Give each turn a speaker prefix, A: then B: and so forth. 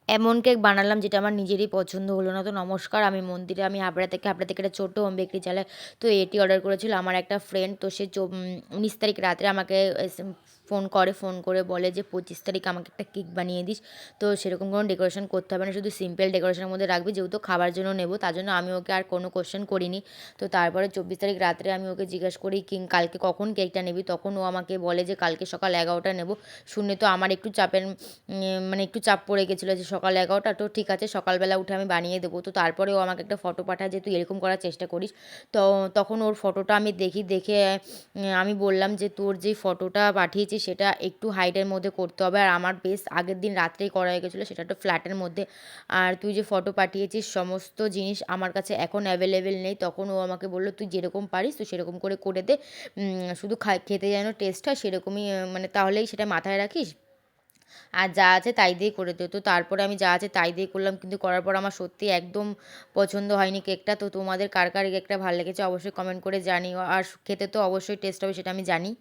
A: এমন কেক বানালাম যেটা আমার নিজেরই পছন্দ হলো না। তো নমস্কার, আমি মন্দিরে, আমি হাবড়া থেকে একটা ছোট্ট হোম বেকারি চালাই। তো এটি অর্ডার করেছিল আমার একটা ফ্রেন্ড। তো সে ১৯ তারিখ রাত্রে আমাকে ফোন করে বলে যে ২৫ তারিখ আমাকে একটা কেক বানিয়ে দিস। তো সেরকম কোনো ডেকোরেশন করতে হবে না, শুধু সিম্পল ডেকোরেশনের মধ্যে রাখবি, যেহেতু খাবার জন্য নেব তার জন্য আমি ওকে আর কোনো কোয়েশ্চেন করিনি। তো তারপরে ২৪ তারিখ রাত্রে আমি ওকে জিজ্ঞেস করি কালকে কখন কেকটা নিবি? তখন ও আমাকে বলে যে কালকে সকাল ১১টায় নেব। শুনে তো আমার একটু চাপের মানে একটু চাপ পড়ে গেছিলো যে সকাল ১১টা, তো ঠিক আছে সকালবেলা উঠে আমি বানিয়ে দেবো। তো তারপরে ও আমাকে একটা ফটো পাঠায় যে তুই এরকম করার চেষ্টা করিস। তো তখন ওর ফটোটা আমি দেখি, দেখে আমি বললাম যে তোর যেই ফটোটা পাঠিয়েছিস সেটা একটু হাইটের মধ্যে করতে হবে, আর আমার বেশ আগের দিন রাত্রেই করা হয়ে গেছিলো, সেটা একটু ফ্ল্যাটের মধ্যে। আর তুই যে ফটো পাঠিয়েছিস সমস্ত জিনিস আমার কাছে এখন অ্যাভেলেবেল নেই। তখন ও আমাকে বলল তুই যেরকম পারিস তুই সেরকম করে দে, শুধু খেতে যেন টেস্ট হয় সেরকমই, মানে তাহলেই সেটা মাথায় রাখিস, আর যা আছে তাই দিয়ে করে দিও। তো তারপরে আমি যা আছে তাই দিয়ে করলাম, কিন্তু করার পর আমার সত্যিই একদম পছন্দ হয়নি কেকটা। তো তোমাদের কার কার এই কেকটা ভালো লেগেছে অবশ্যই কমেন্ট করে জানিও, আর খেতে তো অবশ্যই টেস্ট হবে সেটা আমি জানি।